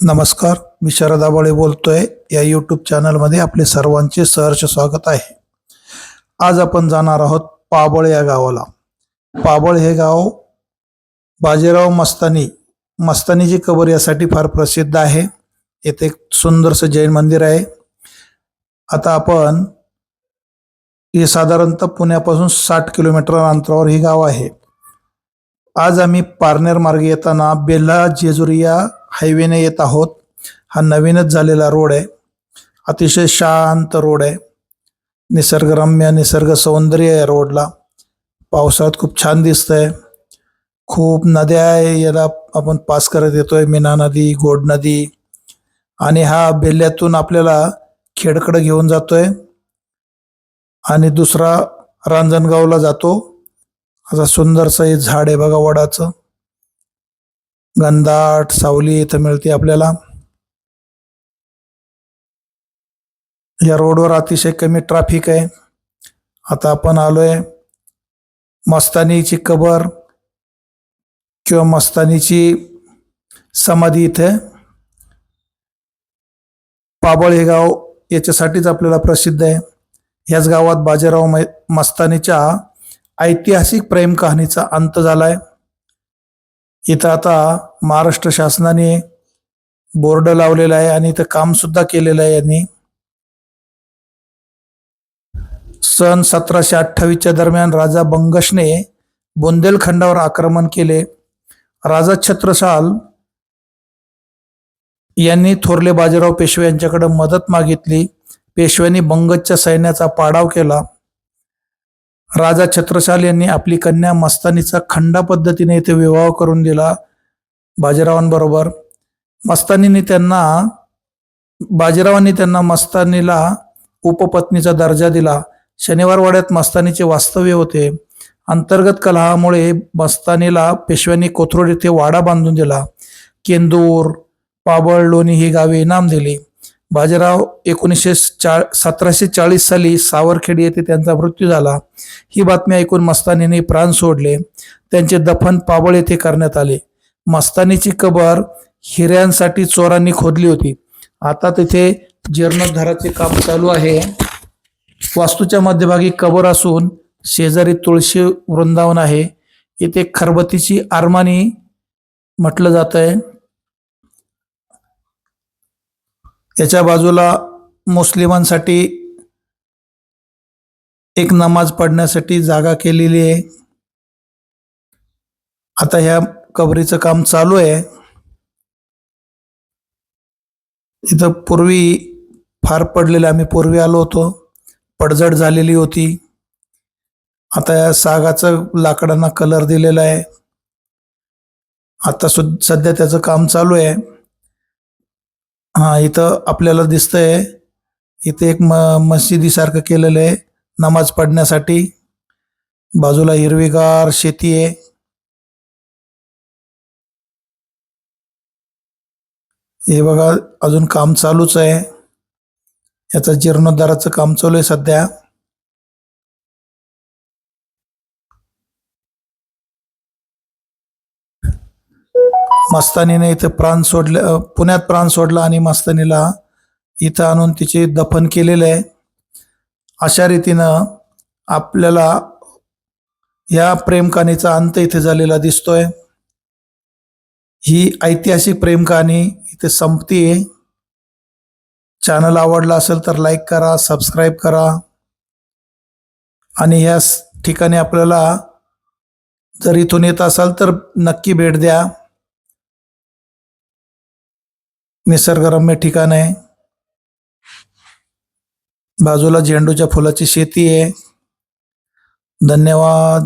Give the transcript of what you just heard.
नमस्कार, मी शरद आबाळे बोलतोय. या यूट्यूब चॅनलमध्ये आपले सर्वांचे सहर्ष स्वागत आहे. आज आपण जाणार आहोत पाबळ या गावाला. पाबळ हे गाव बाजीराव मस्तानीची कबर यासाठी फार प्रसिद्ध आहे. येथे एक सुंदरसं जैन मंदिर आहे. आता आपण हे साधारणतः पुण्यापासून 60 किलोमीटर अंतरावर हे गाव आहे. आज आम्ही पारनेर मार्गे येताना बेल्हा जेजुरी या हायवेने येत आहोत. हा नवीनच झालेला रोड आहे. अतिशय शांत रोड आहे. निसर्गरम्य निसर्ग सौंदर्य आहे रोडला. पावसाळ्यात खूप छान दिसतंय. खूप नद्या आहे, याला आपण पास करत येतोय. मीना नदी, गोड नदी, आणि हा बेल्ह्यातून आपल्याला खेडकडे घेऊन जातोय आणि दुसरा रांजणगावला जातो. असं सुंदरसं हे झाड आहे बघा, वडाचं. घनदाट सावली इथं मिळते आपल्याला. या रोडवर अतिशय कमी ट्रॅफिक आहे. आता आपण आलोय मस्तानीची कबर किंवा मस्तानीची समाधी इथे. पाबळ हे गाव याच्यासाठीच आपल्याला प्रसिद्ध आहे. याच गावात बाजीराव मस्तानीच्या ऐतिहासिक प्रेम कहाणीचा अंत झालाय. इथं आता महाराष्ट्र शासनाने बोर्ड लावलेला आहे आणि इथं काम सुद्धा केलेलं आहे यांनी. सन 1728च्या दरम्यान राजा बंगशने बुंदेलखंडावर आक्रमण केले. राजा छत्रसाल यांनी थोरले बाजीराव पेशवे यांच्याकडे मदत मागितली. पेशव्यांनी बंगच्या सैन्याचा पाडाव केला. राजा छत्रसाल यांनी आपली कन्या मस्तानीचा खंडा पद्धतीने इथे विवाह करून दिला बाजीरावांबरोबर. बाजीरावांनी त्यांना मस्तानीला उपपत्नीचा दर्जा दिला. शनिवारवाड्यात मस्तानीचे वास्तव्य होते. अंतर्गत कलहामुळे मस्तानीला पेशव्यांनी कोथरूड येथे वाडा बांधून दिला. केंदूर, पाबळ, लोणी ही गावे इनाम दिली. बाजीराव 1740 साली सावरखेड येथे त्यांचा मृत्यू झाला. ही बातमी ऐकून मस्तानीने प्राण सोडले. त्यांचे दफन पाबळ येथे करण्यात आले. मस्तानीची कबर हिऱ्यांसाठी चोरांनी खोदली होती. आता तिथे जीर्णोद्धाराचे काम चालू आहे. वास्तूच्या मध्यभागी कबर असून शेजारी तुळशी वृंदावन आहे. इथे खरबतीची आरमानी म्हटलं जात आहे. याच्या बाजूला मुस्लिमांसाठी एक नमाज पढण्यासाठी जागा केलेली आहे. आता ह्या कबरीचं काम चालू आहे. इथं पूर्वी फार पडलेलं, आम्ही पूर्वी आलो होतो, पडझड झालेली होती. आता या सागाचं लाकडांना कलर दिलेला आहे. आता सध्या त्याचं काम चालू आहे. इथं आपल्याला दिसतंय इथे एक मशिदीसारखं केलेलं आहे नमाज पढण्यासाठी. बाजूला हिरवीगार शेती आहे. हे बघा, अजून काम चालूच आहे. याचं जीर्णोद्धाराचं काम चालू आहे सध्या. मस्तानीने इथे प्राण सोडले, पुण्यात प्राण सोडला आणि मस्तानीला इथं आणून तिचे दफन केलेले आहे. अशा रीतीनं आपल्याला या प्रेम कहाणीचा अंत इथे झालेला दिसतोय. ही ऐतिहासिक प्रेम कहाणी इथे संपतीये. चॅनल आवडला असेल तर लाईक करा, सबस्क्राईब करा, आणि या ठिकाणी आपल्याला जर इथून येत असाल तर नक्की भेट द्या. निसर्गरम्य ठिकाण आहे. बाजूला झेंडूच्या फुलाची शेती आहे. धन्यवाद.